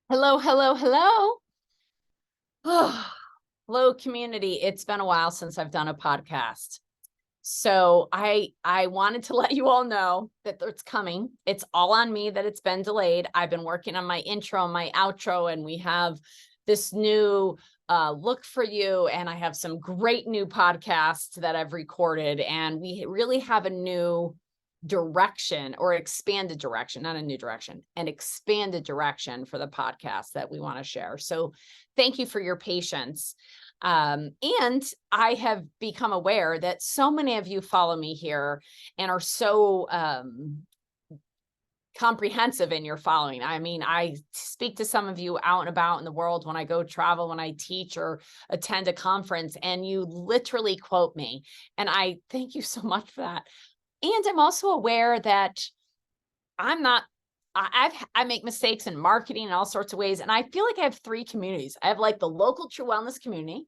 Hello, hello, hello. Oh, hello, community. It's been a while since I've done a podcast. So I wanted to let you all know that it's coming. It's all on me that it's been delayed. I've been working on my intro, my outro, and we have this new look for you. And I have some great new podcasts that I've recorded, and we really have a new direction or expanded direction, not a new direction, an expanded direction for the podcast that we want to share. So thank you for your patience. And I have become aware that so many of you follow me here and are so comprehensive in your following. I mean, I speak to some of you out and about in the world when I go travel, when I teach or attend a conference, and you literally quote me. And I thank you so much for that. And I'm also aware that I'm not, I make mistakes in marketing in all sorts of ways. And I feel like I have three communities. I have like the local true wellness community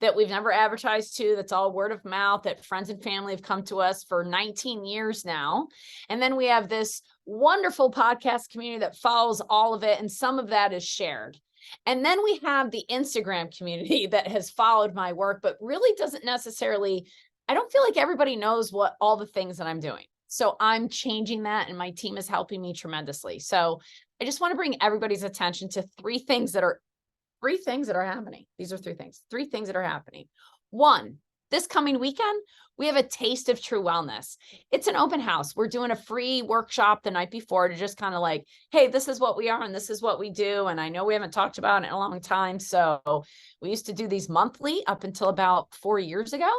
that we've never advertised to, that's all word of mouth, that friends and family have come to us for 19 years now. And then we have this wonderful podcast community that follows all of it, and some of that is shared. And then we have the Instagram community that has followed my work, but really doesn't necessarily, I don't feel like everybody knows what all the things that I'm doing. So I'm changing that, and my team is helping me tremendously. So I just want to bring everybody's attention to three things that are happening. These are three things that are happening. One, this coming weekend, we have a Taste of True Wellness. It's an open house. We're doing a free workshop the night before to just kind of like, hey, this is what we are and this is what we do. And I know we haven't talked about it in a long time. So we used to do these monthly up until about 4 years ago.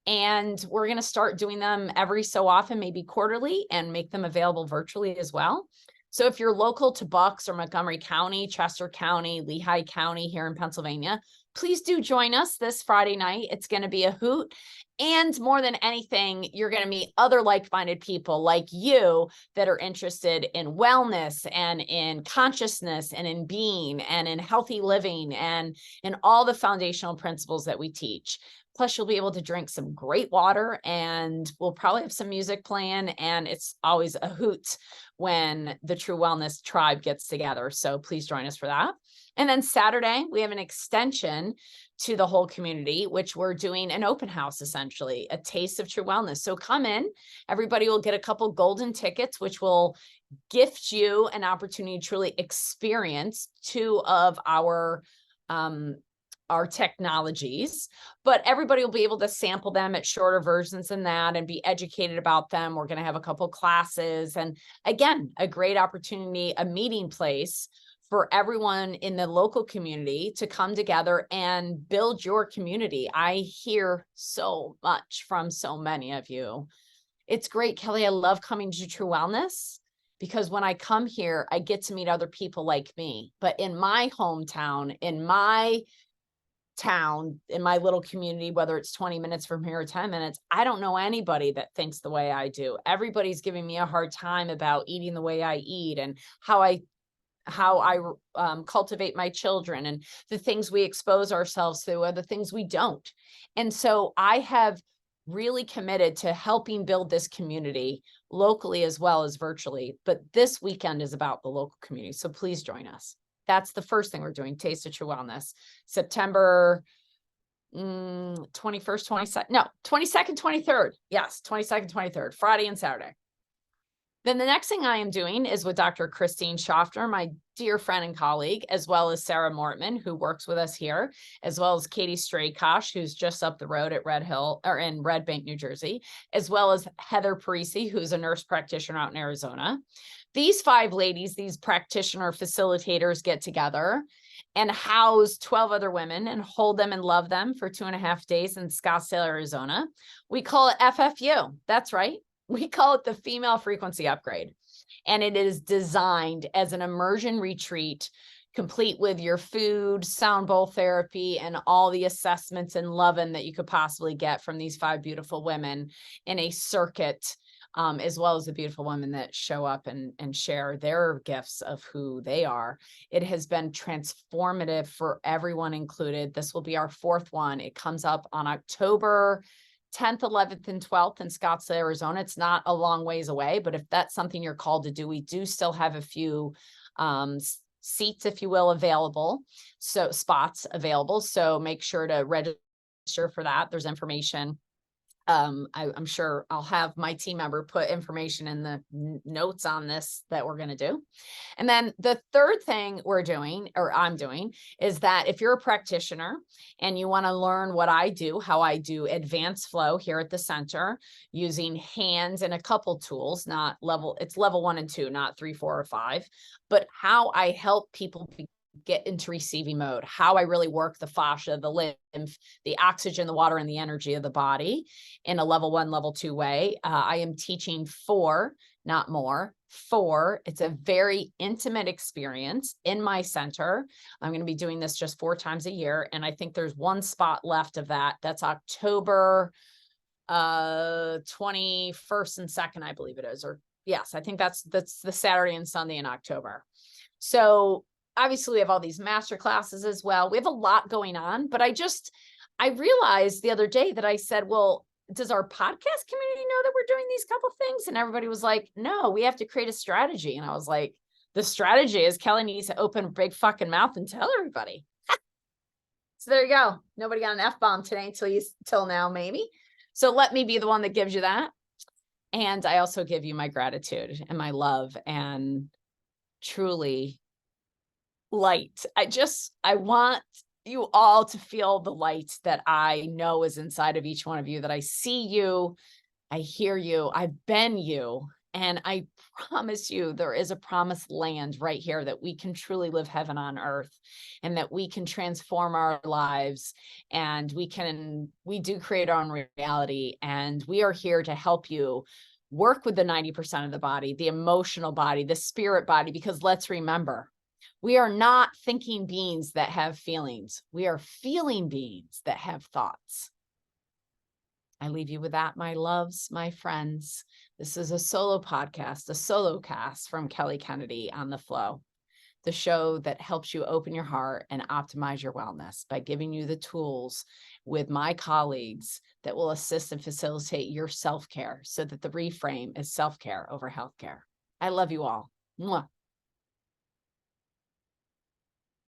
And we're going to start doing them every so often, maybe quarterly, and make them available virtually as well. So if you're local to Bucks or Montgomery County, Chester County, Lehigh County here in Pennsylvania, please do join us this Friday night. It's going to be a hoot. And more than anything, you're going to meet other like-minded people like you that are interested in wellness and in consciousness and in being and in healthy living and in all the foundational principles that we teach. Plus, you'll be able to drink some great water, and we'll probably have some music playing. And it's always a hoot when the True Wellness tribe gets together. So please join us for that. And then Saturday, we have an extension to the whole community, which we're doing an open house, essentially, a taste of True Wellness. So come in, everybody will get a couple golden tickets, which will gift you an opportunity to truly experience two of our technologies, but everybody will be able to sample them at shorter versions than that and be educated about them. We're going to have a couple classes, and again, a great opportunity, a meeting place for everyone in the local community to come together and build your community. I hear so much from so many of you. It's great, Kelly. I love coming to True Wellness because when I come here, I get to meet other people like me. But in my hometown, in my town, in my little community, whether it's 20 minutes from here or 10 minutes, I don't know anybody that thinks the way I do. Everybody's giving me a hard time about eating the way I eat and how I cultivate my children, and the things we expose ourselves to are the things we don't. And so I have really committed to helping build this community locally as well as virtually. But this weekend is about the local community. So please join us. That's the first thing we're doing, Taste of True Wellness, September 21st, 22nd, no, 22nd, 23rd. Yes, 22nd, 23rd, Friday and Saturday. Then the next thing I am doing is with Dr. Christine Schaffner, my dear friend and colleague, as well as Sarah Mortman, who works with us here, as well as Katie Straykosh, who's just up the road at Red Hill or in Red Bank, New Jersey, as well as Heather Parisi, who's a nurse practitioner out in Arizona. These five ladies, these practitioner facilitators, get together and house 12 other women and hold them and love them for 2.5 days in Scottsdale, Arizona. We call it FFU. That's right. We call it the Female Frequency Upgrade. And it is designed as an immersion retreat, complete with your food, sound bowl therapy, and all the assessments and loving that you could possibly get from these five beautiful women in a circuit, as well as the beautiful women that show up and share their gifts of who they are. It has been transformative for everyone included. This will be our fourth one. It comes up on October 10th, 11th, and 12th in Scottsdale, Arizona. It's not a long ways away, but if that's something you're called to do, we do still have a few seats, if you will, available. So spots available. So make sure to register for that. There's information. I'm sure I'll have my team member put information in the notes on this that we're going to do. And then the third thing we're doing, or I'm doing, is that if you're a practitioner and you want to learn what I do, how I do advanced flow here at the center using hands and a couple tools, it's level 1 and 2, not 3, 4, or 5, but how I help people get into receiving mode, how I really work the fascia, the lymph, the oxygen, the water, and the energy of the body in a level 1, level 2 way. I am teaching 4, not more. 4. It's a very intimate experience in my center. I'm going to be doing this just 4 times a year. And I think there's 1 spot left of that. That's October 21st and 2nd, I believe it is. Or yes, I think that's the Saturday and Sunday in October. So obviously we have all these master classes as well. We have a lot going on, but I realized the other day that I said, well, does our podcast community know that we're doing these couple things? And everybody was like, no, we have to create a strategy. And I was like, the strategy is Kelly needs to open a big fucking mouth and tell everybody. So there you go. Nobody got an F-bomb today till now, maybe. So let me be the one that gives you that. And I also give you my gratitude and my love and truly light. I want you all to feel the light that I know is inside of each one of you, that I see you, I hear you, I've been you, and I promise you there is a promised land right here that we can truly live heaven on earth, and that we can transform our lives, and we do create our own reality, and we are here to help you work with the 90% of the body, the emotional body, the spirit body, because let's remember, we are not thinking beings that have feelings. We are feeling beings that have thoughts. I leave you with that, my loves, my friends. This is a solo podcast, a solo cast from Kelly Kennedy on the F.L.O.W., the show that helps you open your heart and optimize your wellness by giving you the tools with my colleagues that will assist and facilitate your self-care so that the reframe is self-care over healthcare. I love you all. Mwah.